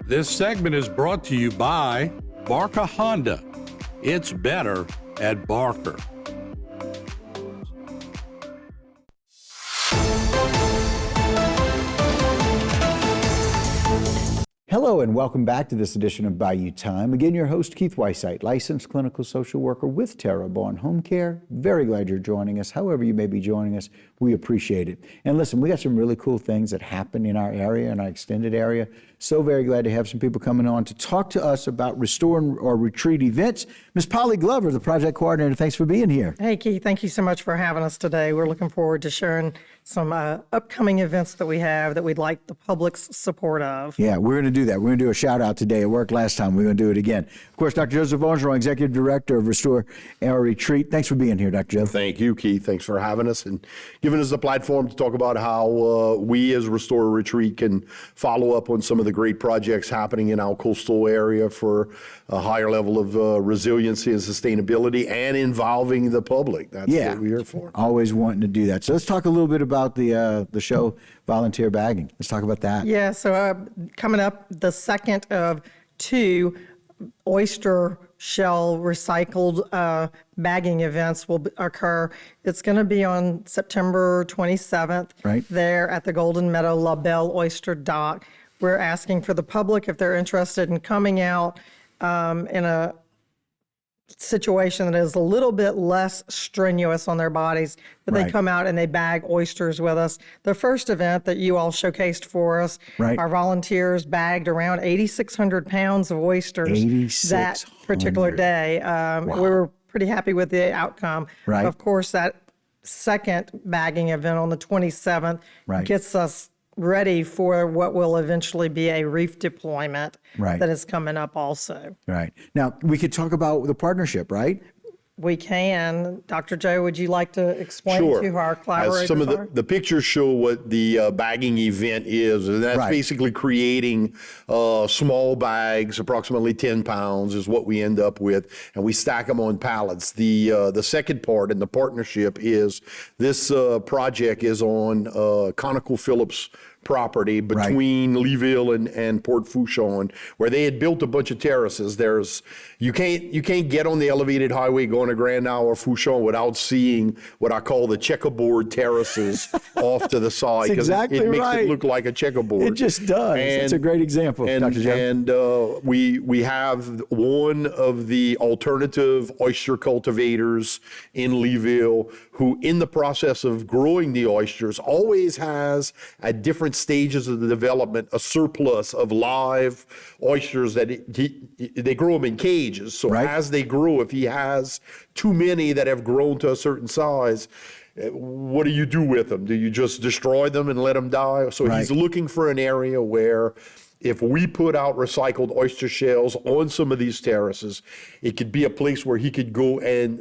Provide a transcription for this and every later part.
This segment is brought to you by Barker Honda. It's better at Barker. Hello and welcome back to this edition of Bayou Time. Again, your host, Keith Weissite, licensed clinical social worker with Terrebonne Home Care. Very glad you're joining us. However you may be joining us, we appreciate it. And listen, we got some really cool things that happen in our area, in our extended area. So very glad to have some people coming on to talk to us about Restore or Retreat events. Ms. Polly Glover, the project coordinator, thanks for being here. Hey, Keith, thank you so much for having us today. We're looking forward to sharing some upcoming events that we have that we'd like the public's support of. Yeah, we're going to do that. We're going to do a shout out today. It worked last time. We're going to do it again. Of course, Dr. Joseph Orgeron, Executive Director of Restore or Retreat. Thanks for being here, Dr. Joe. Thank you, Keith. Thanks for having us and giving us the platform to talk about how we as Restore or Retreat can follow up on some of the great projects happening in our coastal area for a higher level of resiliency and sustainability and involving the public. That's what we're here for. Always wanting to do that. So let's talk a little bit about the show, Volunteer Bagging. Let's talk about that. Yeah, so coming up, the second of two oyster shell recycled bagging events will occur. It's going to be on September 27th there at the Golden Meadow La Belle Oyster Dock. We're asking for the public if they're interested in coming out in a situation that is a little bit less strenuous on their bodies, that they come out and they bag oysters with us. The first event that you all showcased for us, our volunteers bagged around 8,600 pounds of oysters that particular day. We were pretty happy with the outcome. Of course, that second bagging event on the 27th gets us ready for what will eventually be a reef deployment that is coming up also. Now, we could talk about the partnership, right? We can. Dr. Joe, would you like to explain to our collaborators? Some of the pictures show what the bagging event is, and that's basically creating small bags, approximately 10 pounds is what we end up with, and we stack them on pallets. The second part in the partnership is this project is on ConocoPhillips property between Leeville and Port Fourchon, where they had built a bunch of terraces. You can't get on the elevated highway going to Grand Isle or Fourchon without seeing what I call the checkerboard terraces off to the side, because it makes it look like a checkerboard. It just does. It's a great example, Dr. Joe. And we have one of the alternative oyster cultivators in Leeville who, in the process of growing the oysters, always has at different stages of the development a surplus of live oysters that they grow them in cages. So as they grow, if he has too many that have grown to a certain size, what do you do with them? Do you just destroy them and let them die? So he's looking for an area where if we put out recycled oyster shells on some of these terraces, it could be a place where he could go and,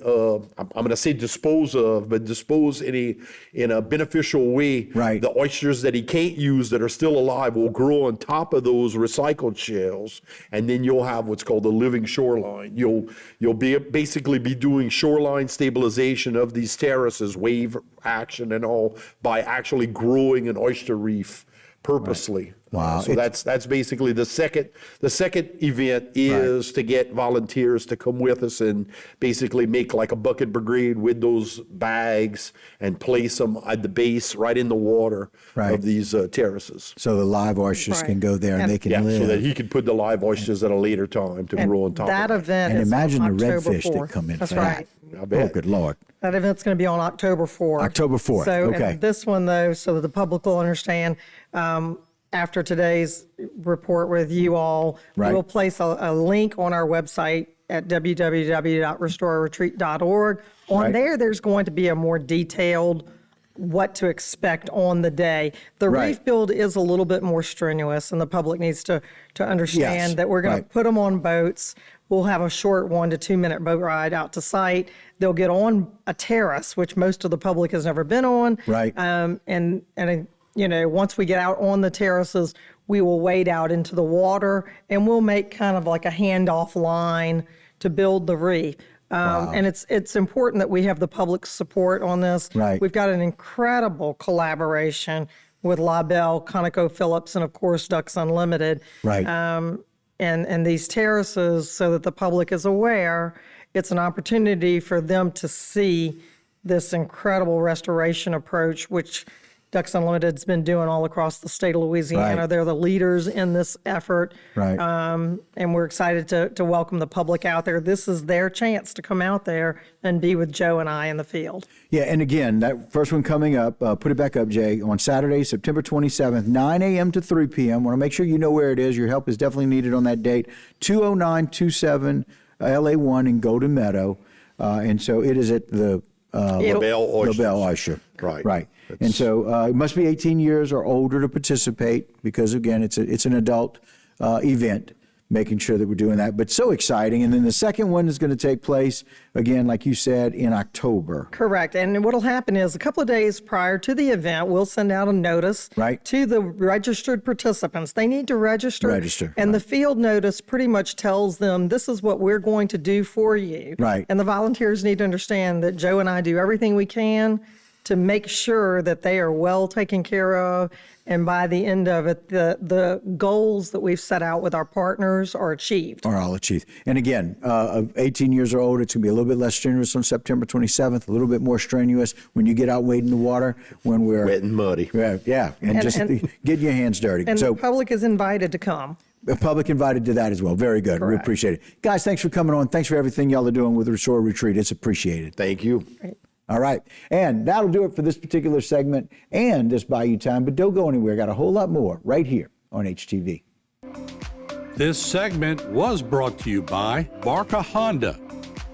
I'm going to say dispose in a beneficial way. The oysters that he can't use that are still alive will grow on top of those recycled shells, and then you'll have what's called a living shoreline. You'll basically be doing shoreline stabilization of these terraces, wave action and all, by actually growing an oyster reef purposely. Wow. So that's basically the second event is to get volunteers to come with us and basically make like a bucket brigade with those bags and place them at the base right in the water of these terraces. So the live oysters can go there and they can live. So that he can put the live oysters at a later time to grow on top that of event and is imagine on the October redfish 4th. that come in. That's for right. I bet. Oh, good Lord. That event's going to be on October 4th. October 4th, So, okay. and this one, though, so that the public will understand, after today's report with you all, we'll place a link on our website at www.restoreretreat.org. On there, there's going to be a more detailed what to expect on the day. The reef build is a little bit more strenuous, and the public needs to understand that we're going to put them on boats. We'll have a short 1 to 2 minute boat ride out to site. They'll get on a terrace, which most of the public has never been on. And you know, once we get out on the terraces, we will wade out into the water and we'll make kind of like a handoff line to build the reef. And it's important that we have the public support on this. We've got an incredible collaboration with La Belle, ConocoPhillips, and of course Ducks Unlimited. Right. And these terraces, so that the public is aware, it's an opportunity for them to see this incredible restoration approach, which Ducks Unlimited's been doing all across the state of Louisiana. Right. They're the leaders in this effort. Right. And we're excited to welcome the public out there. This is their chance to come out there and be with Joe and I in the field. Yeah, and again, that first one coming up, put it back up, Jay, on Saturday, September 27th, 9 a.m. to 3 p.m. Want to make sure you know where it is. Your help is definitely needed on that date. 20927 LA1 in Golden Meadow. And so it is at the It'll- LaBelle Oysters. LaBelle Oyster. Right. Right. And so it must be 18 years or older to participate because, again, it's an adult event, making sure that we're doing that. But so exciting. And then the second one is going to take place, again, like you said, in October. Correct. And what'll happen is a couple of days prior to the event, we'll send out a notice Right. to the registered participants. They need to register. Register, And right. the field notice pretty much tells them, this is what we're going to do for you. Right. And the volunteers need to understand that Joe and I do everything we can to make sure that they are well taken care of. And by the end of it, the goals that we've set out with our partners are achieved. Are all achieved. And again, of 18 years or older, it's going to be a little bit less strenuous on September 27th, a little bit more strenuous when you get out wading the water, when we're Wet and muddy. Yeah, and just getting your hands dirty. And So the public is invited to come. the public invited to that as well. Very good. We Correct. appreciate it. Guys, thanks for coming on. Thanks for everything y'all are doing with Restore Retreat. It's appreciated. Thank you. All right. And that'll do it for this particular segment and this Bayou Time. But don't go anywhere. Got a whole lot more right here on HTV. This segment was brought to you by Barca Honda.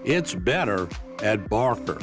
It's better at Barker.